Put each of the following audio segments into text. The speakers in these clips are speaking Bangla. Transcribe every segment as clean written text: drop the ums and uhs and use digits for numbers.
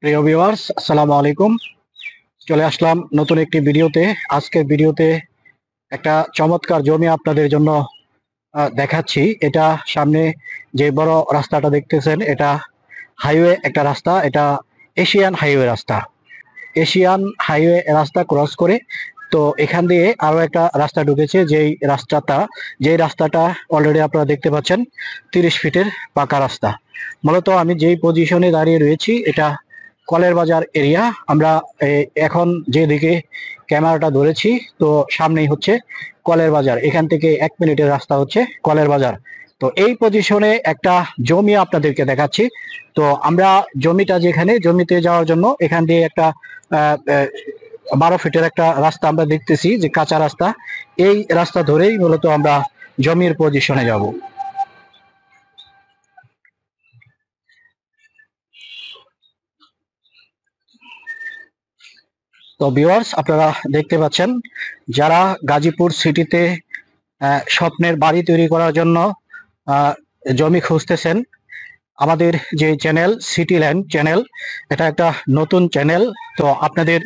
প্রিয় ভিউয়ার্স, আসসালামু আলাইকুম। চলে আসলাম নতুন একটি ভিডিওতে। আজকের ভিডিওতে একটা চমৎকার জমি আপনাদের জন্য দেখাচ্ছি। এটা সামনে যে বড় রাস্তাটা দেখতেছেন, এটা হাইওয়ে একটা রাস্তা। এটা এশিয়ান হাইওয়ে রাস্তা। এশিয়ান হাইওয়ে রাস্তা ক্রস করে তো এখান দিয়ে আরো একটা রাস্তা ঢুকেছে। যেই রাস্তাটা অলরেডি আপনারা দেখতে পাচ্ছেন, 30 ফিটের পাকা রাস্তা। মূলত আমি যেই পজিশনে দাঁড়িয়ে রয়েছি, এটা কলের বাজার এরিয়া। আমরা এখন যেদিকে ক্যামেরাটা ধরেছি, তো সামনেই হচ্ছে কলের বাজার। এখান থেকে 1 মিনিটের রাস্তা হচ্ছে কলের বাজার। তো এই পজিশনে একটা জমি আপনাদেরকে দেখাচ্ছি। তো আমরা জমিতে যাওয়ার জন্য এখান দিয়ে একটা 12 ফিটের একটা রাস্তা আমরা দেখতেছি, যে কাঁচা রাস্তা। এই রাস্তা ধরেই মূলত আমরা জমির পজিশনে যাব। তো ভিউয়ার্স, আপনারা দেখতে পাচ্ছেন, যারা গাজীপুর সিটিতে স্বপ্নের বাড়ি তৈরি করার জন্য জমি খুঁজতেছেন, আমাদের যে চ্যানেল সিটি ল্যান্ড চ্যানেল, এটা একটা নতুন চ্যানেল। তো আপনাদের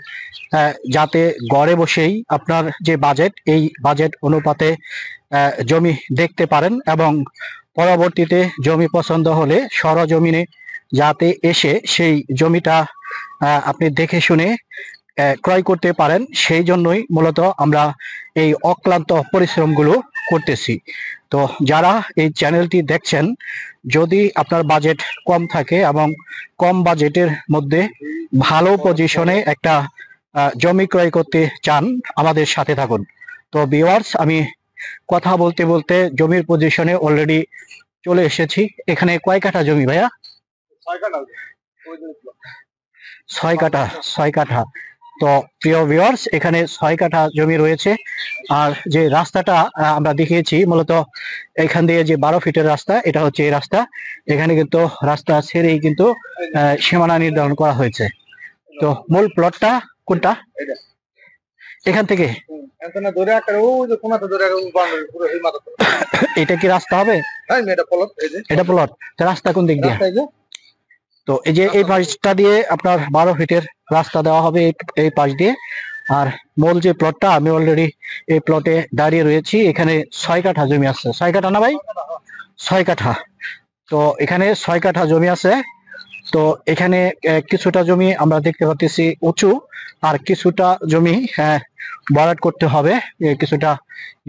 যাতে ঘরে বসেই আপনার যে বাজেট, এই বাজেট অনুপাতে জমি দেখতে পারেন, এবং পরবর্তীতে জমি পছন্দ হলে সরজমিনে যাতে এসে সেই জমিটা আপনি দেখে শুনে ক্রয় করতে পারেন, সেই জন্যই মূলত আমরা এই অক্লান্ত পরিশ্রমগুলো করতেছি। তো যারা এই চ্যানেলটি দেখছেন, যদি আপনার বাজেট কম থাকে এবং কম বাজেটের মধ্যে ভালো পজিশনে একটা জমি ক্রয় করতে চান, আমাদের সাথে থাকুন। তো ভিউয়ার্স, আমি কথা বলতে বলতে জমির পজিশনে অলরেডি চলে এসেছি। এখানে কয় কাঠা জমি ভাইয়া? 6 কাঠা। 6 কাঠা। তো প্রিয় ভিউয়ার্স, এখানে 6 কাঠা জমি রয়েছে। আর যে রাস্তাটা আমরা দেখিয়েছি, মূলত এখান দিয়ে যে 12 ফিটের রাস্তা, এটা হচ্ছে এই রাস্তা। এখানে কিন্তু রাস্তা ছেড়েই কিন্তু সীমানা নির্ধারণ করা হয়েছে। তো মূল প্লটটা কোনটা? এখান থেকে এটা কি রাস্তা হবে? এটা প্লট। রাস্তা কোন দিক দিয়ে? তো এই যে এই পাশটা দিয়ে আপনার 12 ফিটের রাস্তা দেওয়া হবে, এই পাশ দিয়ে। আর মূল যে প্লটটা, আমি অলরেডি এই প্লটে দাঁড়িয়ে রয়েছি। এখানে 6 কাঠা জমি আছে। 6 কাঠা না ভাই? 6 কাঠা। তো এখানে 6 কাঠা জমি আছে। তো এখানে কিছুটা জমি আমরা দেখতে পাচ্ছি উঁচু, আর কিছুটা জমি ভরাট করতে হবে, কিছুটা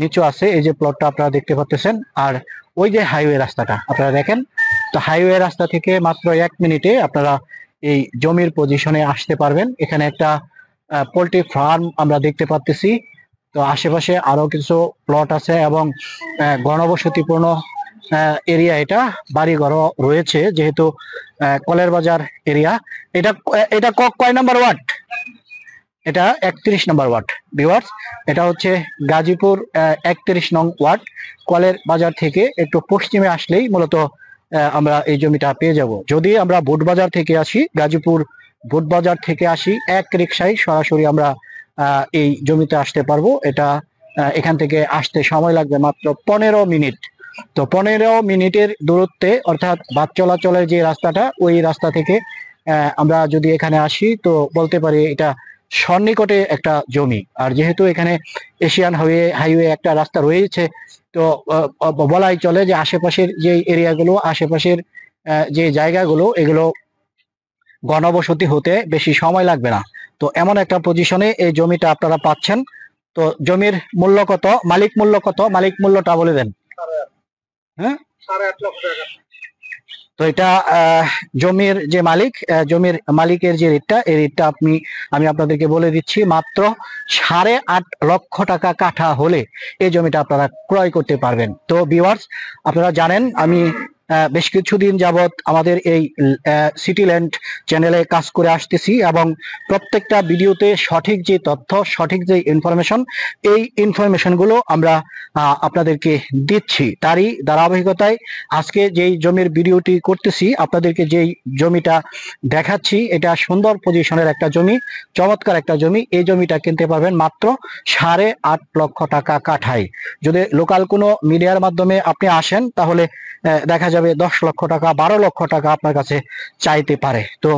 নিচু আছে। এই যে প্লটটা আপনারা দেখতে পাচ্ছেন। আর ওই যে হাইওয়ে রাস্তাটা আপনারা দেখেন, তো হাইওয়ে রাস্তা থেকে মাত্র 1 মিনিটে আপনারা এই জমির পজিশনে আসতে পারবেন। এখানে একটা পোল্ট্রি ফার্ম আমরা দেখতে পাচ্ছি। তো আশেপাশে আরো কিছু প্লট আছে, এবং ঘনবসতিপূর্ণ এরিয়া। এটা বাড়িঘর রয়েছে, যেহেতু কলের বাজার এরিয়া। এটা এটা কয় নাম্বার ওয়ার্ড? এটা 31 নম্বর ওয়ার্ড। ভিউয়ার্স, এটা হচ্ছে গাজীপুর 31 নং ওয়ার্ড। কলের বাজার থেকে একটু পশ্চিমে আসলেই মূলত আমরা এই জমিটা পেয়ে যাব। যদি আমরা বুটবাজার থেকে আসি, গাজীপুর বুটবাজার থেকে আসি, এক রিক্সায় সরাসরি আমরা এই জমিতে আসতে পারবো। এটা এখান থেকে আসতে সময় লাগবে মাত্র 15 মিনিট। তো 15 মিনিটের দূরত্বে, অর্থাৎ বাস চলাচলের যে রাস্তাটা, ওই রাস্তা থেকে আমরা যদি এখানে আসি, তো বলতে পারি এটা সন্নিকটে একটা জমি। আর যেহেতু এখানে এশিয়ান হাইওয়ে একটা রাস্তা রয়েছে, তো বলাই চলে যে আশেপাশের যে এরিয়াগুলো, আশেপাশের যে জায়গাগুলো, এগুলো ঘনবসতি হতে বেশি সময় লাগবে না। তো এমন একটা পজিশনে এই জমিটা আপনারা পাচ্ছেন। তো জমির মূল্য কত, মালিক মূল্য কত, মালিক মূল্যটা বলে দেন। হ্যাঁ, 8.5 লক্ষ টাকা। তো এটা জমির যে মালিক, জমির মালিকের যে রেটটা, এই রেটটা আমি আপনাদেরকে বলে দিচ্ছি। মাত্র 8.5 লক্ষ টাকা কাঠা হলে এই জমিটা আপনারা ক্রয় করতে পারবেন। তো ভিউয়ার্স, আপনারা জানেন, আমি বেশ কিছুদিন যাবত আমাদের এই সিটি ল্যান্ড চ্যানেলে কাজ করে আসতেছি, এবং প্রত্যেকটা ভিডিওতে সঠিক যে তথ্য, সঠিক যে ইনফরমেশন, এই ইনফরমেশনগুলো আমরা আপনাদেরকে দিচ্ছি। তারই ধারাবাহিকতায় আজকে যেই জমির ভিডিওটি করতেছি, আপনাদেরকে যেই জমিটা দেখাচ্ছি, এটা সুন্দর পজিশনের একটা জমি, চমৎকার একটা জমি। এই জমিটা কিনতে পারবেন মাত্র 8.5 লক্ষ টাকা কাঠায়। যদি লোকাল কোনো মিডিয়ার মাধ্যমে আপনি আসেন, তাহলে দেখা যাবে 10 লক্ষ টাকা, 12 লক্ষ টাকা আপনার কাছে চাইতে পারে। তো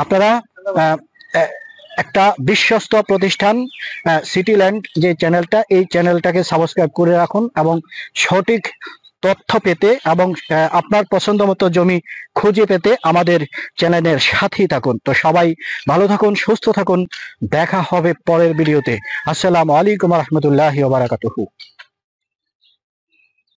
আপনারা আহ, আহ, একটা বিশ্বস্ত প্রতিষ্ঠান সিটিল্যান্ড যে চ্যানেলটা, এই চ্যানেলটাকে সাবস্ক্রাইব করে রাখুন এবং সঠিক তথ্য পেতে এবং আপনার পছন্দ মতো জমি খুঁজে পেতে আমাদের চ্যানেলের সাথেই থাকুন। তো সবাই ভালো থাকুন, সুস্থ থাকুন, দেখা হবে পরের ভিডিওতে। আসসালামু আলাইকুম রহমতুল্লাহি ওয়া বারাকাতুহু।